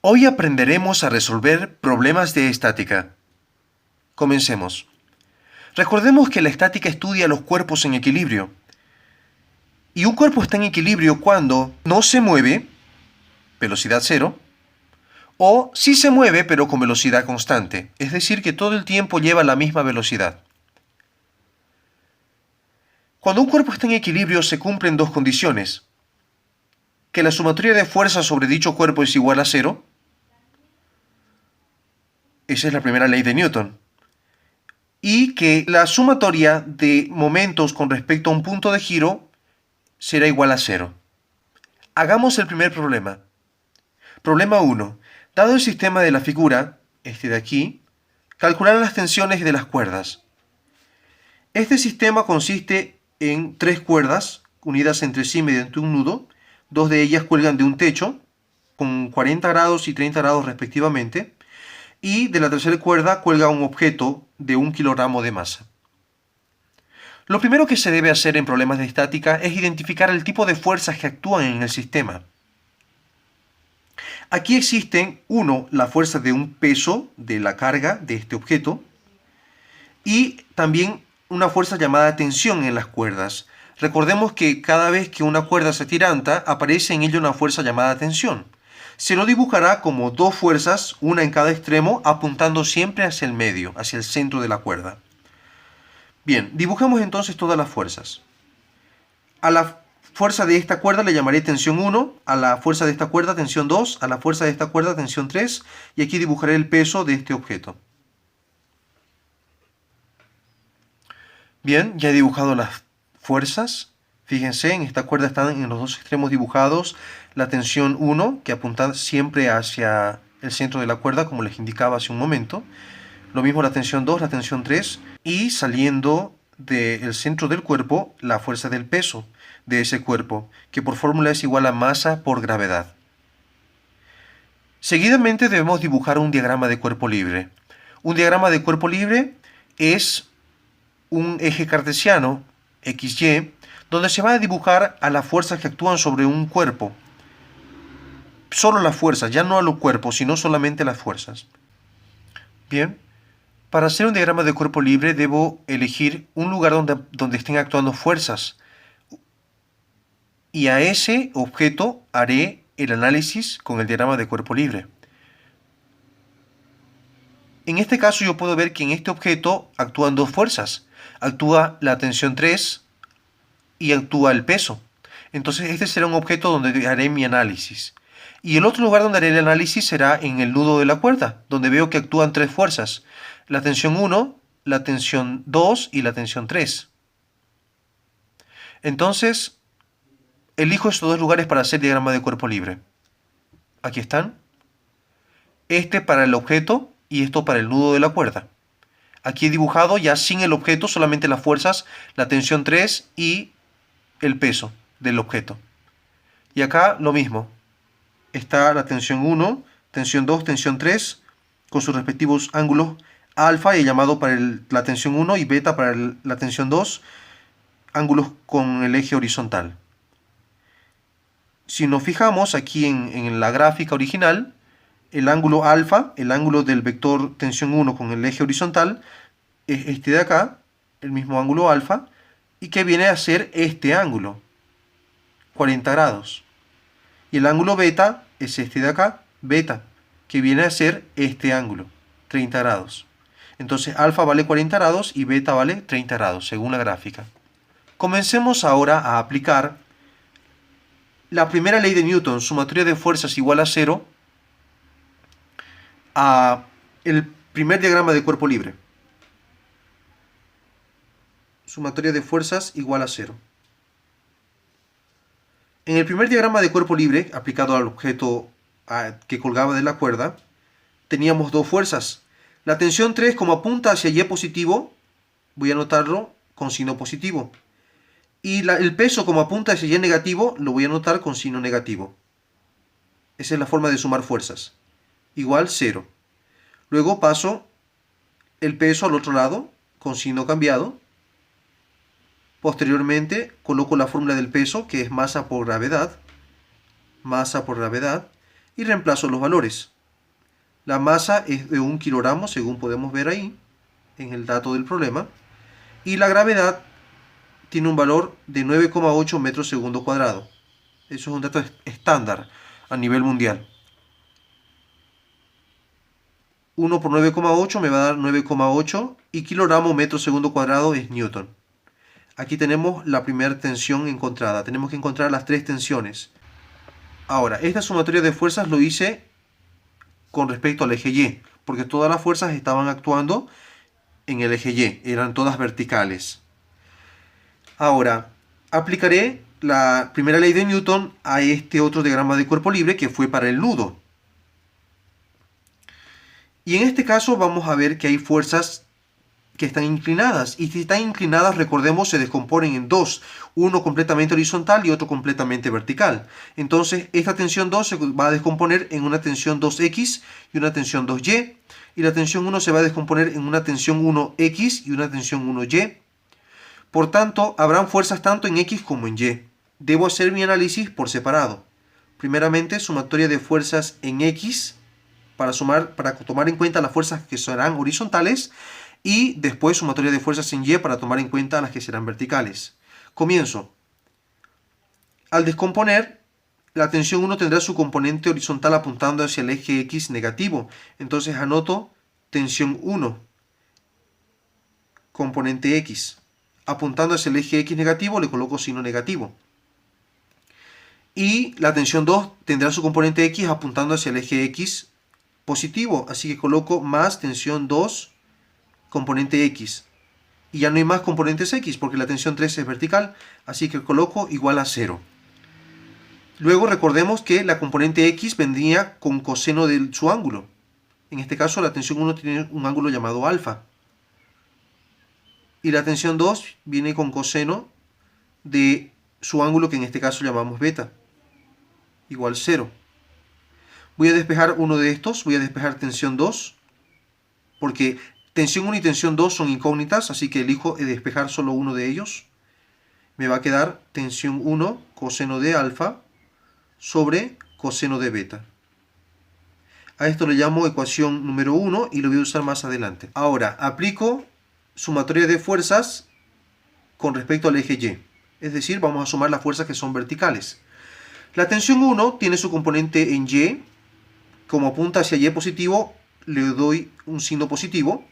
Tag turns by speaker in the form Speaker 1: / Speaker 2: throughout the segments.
Speaker 1: Hoy aprenderemos a resolver problemas de estática. Comencemos. Recordemos que la estática estudia los cuerpos en equilibrio. Y un cuerpo está en equilibrio cuando no se mueve, velocidad cero, o sí se mueve pero con velocidad constante, es decir, que todo el tiempo lleva la misma velocidad. Cuando un cuerpo está en equilibrio se cumplen dos condiciones: que la sumatoria de fuerzas sobre dicho cuerpo es igual a cero. Esa es la primera ley de Newton. Y que la sumatoria de momentos con respecto a un punto de giro será igual a cero. Hagamos el primer problema. Problema 1. Dado el sistema de la figura, este de aquí, calcular las tensiones de las cuerdas. Este sistema consiste en 3 cuerdas unidas entre sí mediante un nudo. 2 de ellas cuelgan de un techo con 40 grados y 30 grados respectivamente. Y de la tercera cuerda cuelga un objeto de 1 kilogramo de masa. Lo primero que se debe hacer en problemas de estática es identificar el tipo de fuerzas que actúan en el sistema. Aquí existen, la fuerza de un peso de la carga de este objeto y también una fuerza llamada tensión en las cuerdas. Recordemos que cada vez que una cuerda se tiranta, aparece en ella una fuerza llamada tensión. Se lo dibujará como 2 fuerzas, una en cada extremo, apuntando siempre hacia el medio, hacia el centro de la cuerda. Bien, dibujamos entonces todas las fuerzas. A la fuerza de esta cuerda le llamaré tensión 1, a la fuerza de esta cuerda tensión 2, a la fuerza de esta cuerda tensión 3, y aquí dibujaré el peso de este objeto. Bien, ya he dibujado las fuerzas. Fíjense, en esta cuerda están en los dos extremos dibujados la tensión 1, que apunta siempre hacia el centro de la cuerda, como les indicaba hace un momento. Lo mismo la tensión 2, la tensión 3, y saliendo del centro del cuerpo, la fuerza del peso de ese cuerpo, que por fórmula es igual a masa por gravedad. Seguidamente debemos dibujar un diagrama de cuerpo libre. Un diagrama de cuerpo libre es un eje cartesiano, XY, donde se va a dibujar a las fuerzas que actúan sobre un cuerpo. Solo las fuerzas, ya no a los cuerpos, sino solamente las fuerzas. Bien, para hacer un diagrama de cuerpo libre debo elegir un lugar donde estén actuando fuerzas. Y a ese objeto haré el análisis con el diagrama de cuerpo libre. En este caso yo puedo ver que en este objeto actúan 2 fuerzas. Actúa la tensión 3 y actúa el peso. Entonces este será un objeto donde haré mi análisis. Y el otro lugar donde haré el análisis será en el nudo de la cuerda, donde veo que actúan 3 fuerzas. La tensión 1, la tensión 2 y la tensión 3. Entonces, elijo estos 2 lugares para hacer diagrama de cuerpo libre. Aquí están. Este para el objeto y esto para el nudo de la cuerda. Aquí he dibujado ya sin el objeto, solamente las fuerzas, la tensión 3 y el peso del objeto. Y acá lo mismo. Está la tensión 1, tensión 2, tensión 3, con sus respectivos ángulos alfa, y llamado para la tensión 1, y beta para la tensión 2, ángulos con el eje horizontal. Si nos fijamos aquí en la gráfica original, el ángulo alfa, el ángulo del vector tensión 1 con el eje horizontal, es este de acá, el mismo ángulo alfa, y que viene a ser este ángulo, 40 grados. Y el ángulo beta es este de acá, beta, que viene a ser este ángulo, 30 grados. Entonces alfa vale 40 grados y beta vale 30 grados, según la gráfica. Comencemos ahora a aplicar la primera ley de Newton, sumatoria de fuerzas igual a cero, a el primer diagrama de cuerpo libre. Sumatoria de fuerzas igual a cero. En el primer diagrama de cuerpo libre, aplicado al objeto que colgaba de la cuerda, teníamos 2 fuerzas. La tensión 3, como apunta hacia Y positivo, voy a anotarlo con signo positivo. Y el peso, como apunta hacia Y negativo, lo voy a anotar con signo negativo. Esa es la forma de sumar fuerzas. Igual 0. Luego paso el peso al otro lado, con signo cambiado. Posteriormente coloco la fórmula del peso, que es masa por gravedad, y reemplazo los valores. La masa es de 1 kilogramo, según podemos ver ahí, en el dato del problema. Y la gravedad tiene un valor de 9,8 metros segundo cuadrado. Eso es un dato estándar a nivel mundial. 1 por 9,8 me va a dar 9,8 y kilogramo metro segundo cuadrado es newton. Aquí tenemos la primera tensión encontrada. Tenemos que encontrar las tres tensiones. Ahora, esta sumatoria de fuerzas lo hice con respecto al eje Y, porque todas las fuerzas estaban actuando en el eje Y, eran todas verticales. Ahora, aplicaré la primera ley de Newton a este otro diagrama de cuerpo libre que fue para el nudo. Y en este caso vamos a ver que hay fuerzas que están inclinadas. Y si están inclinadas, recordemos, se descomponen en dos. Uno completamente horizontal y otro completamente vertical. Entonces, esta tensión 2 se va a descomponer en una tensión 2x y una tensión 2y. Y la tensión 1 se va a descomponer en una tensión 1x y una tensión 1y. Por tanto, habrán fuerzas tanto en x como en y. Debo hacer mi análisis por separado. Primeramente, sumatoria de fuerzas en x para tomar en cuenta las fuerzas que serán horizontales, y después sumatoria de fuerzas en y para tomar en cuenta las que serán verticales. Comienzo. Al descomponer, la tensión 1 tendrá su componente horizontal apuntando hacia el eje x negativo. Entonces anoto tensión 1, componente x. Apuntando hacia el eje x negativo, le coloco signo negativo. Y la tensión 2 tendrá su componente x apuntando hacia el eje x positivo. Así que coloco más tensión 2, componente x. Y ya no hay más componentes x porque la tensión 3 es vertical. Así que coloco igual a 0. Luego recordemos que la componente x vendría con coseno de su ángulo. En este caso la tensión 1 tiene un ángulo llamado alfa. Y la tensión 2 viene con coseno de su ángulo, que en este caso llamamos beta, igual 0. Voy a despejar uno de estos, voy a despejar tensión 2, porque tensión 1 y tensión 2 son incógnitas, así que elijo despejar solo uno de ellos. Me va a quedar tensión 1 coseno de alfa sobre coseno de beta. A esto le llamo ecuación número 1 y lo voy a usar más adelante. Ahora, aplico sumatoria de fuerzas con respecto al eje Y. Es decir, vamos a sumar las fuerzas que son verticales. La tensión 1 tiene su componente en Y. Como apunta hacia Y positivo, le doy un signo positivo.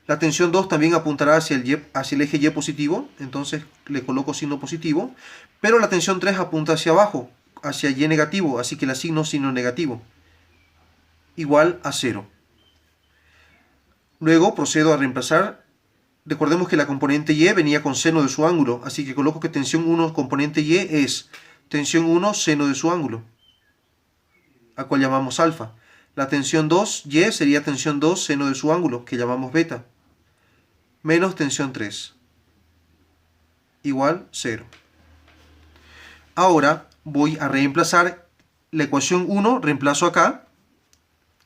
Speaker 1: La tensión 2 también apuntará hacia el eje Y positivo, entonces le coloco signo positivo. Pero la tensión 3 apunta hacia abajo, hacia Y negativo, así que le asigno signo negativo, igual a 0. Luego procedo a reemplazar. Recordemos que la componente Y venía con seno de su ángulo, así que coloco que tensión 1 componente Y es tensión 1 seno de su ángulo, a cual llamamos alfa. La tensión 2Y sería tensión 2 seno de su ángulo, que llamamos beta, menos tensión 3, igual 0. Ahora voy a reemplazar la ecuación 1, reemplazo acá,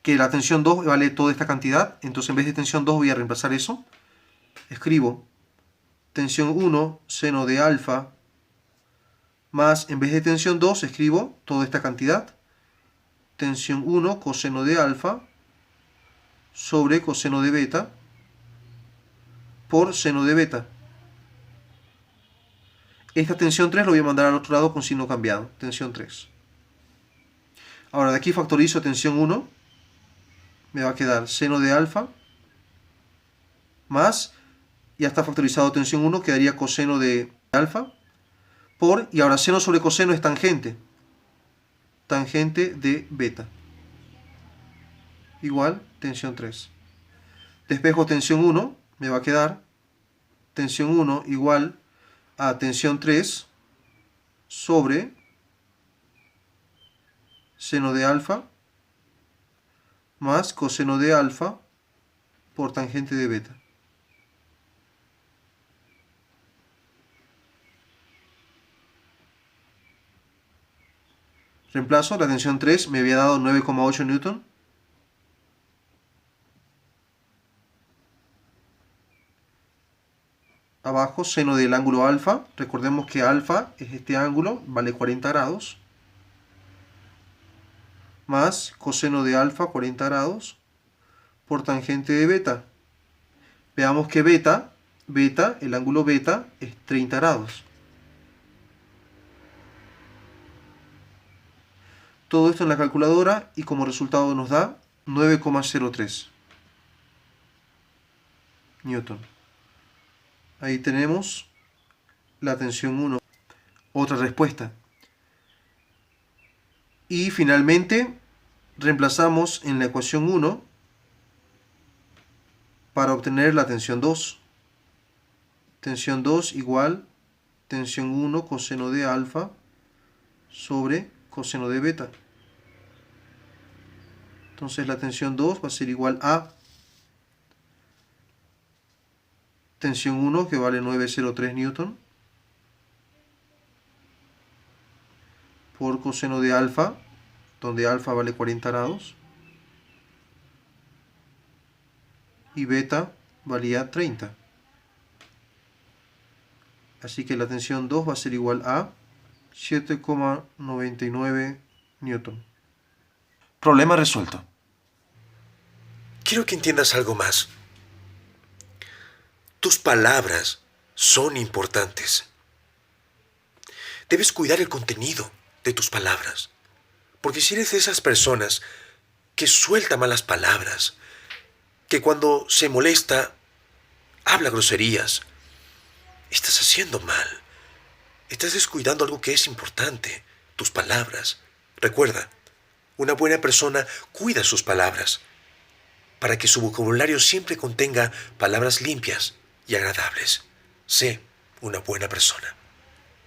Speaker 1: que la tensión 2 vale toda esta cantidad, entonces en vez de tensión 2 voy a reemplazar eso. Escribo tensión 1 seno de alfa más, en vez de tensión 2, escribo toda esta cantidad, tensión 1 coseno de alfa sobre coseno de beta por seno de beta. Esta tensión 3 lo voy a mandar al otro lado con signo cambiado, tensión 3. Ahora de aquí factorizo tensión 1, me va a quedar seno de alfa más, ya está factorizado tensión 1, quedaría coseno de alfa por, y ahora seno sobre coseno es tangente, tangente de beta, igual tensión 3. Despejo tensión 1, me va a quedar tensión 1 igual a tensión 3 sobre seno de alfa más coseno de alfa por tangente de beta. Reemplazo, la tensión 3 me había dado 9,8 newton. Abajo, seno del ángulo alfa. Recordemos que alfa es este ángulo, vale 40 grados. Más coseno de alfa, 40 grados, por tangente de beta. Veamos que beta, el ángulo beta es 30 grados. Todo esto en la calculadora y como resultado nos da 9,03 Newton. Ahí tenemos la tensión 1. Otra respuesta. Y finalmente reemplazamos en la ecuación 1 para obtener la tensión 2. Tensión 2 igual tensión 1 coseno de alfa sobre coseno de beta. Entonces la tensión 2 va a ser igual a tensión 1, que vale 9,03 newton, por coseno de alfa, donde alfa vale 40 grados, y beta valía 30. Así que la tensión 2 va a ser igual a 7,99 newton. Problema resuelto.
Speaker 2: Quiero que entiendas algo más. Tus palabras son importantes. Debes cuidar el contenido de tus palabras. Porque si eres de esas personas que suelta malas palabras, que cuando se molesta habla groserías, estás haciendo mal. Estás descuidando algo que es importante, tus palabras. Recuerda, una buena persona cuida sus palabras para que su vocabulario siempre contenga palabras limpias y agradables. Sé una buena persona.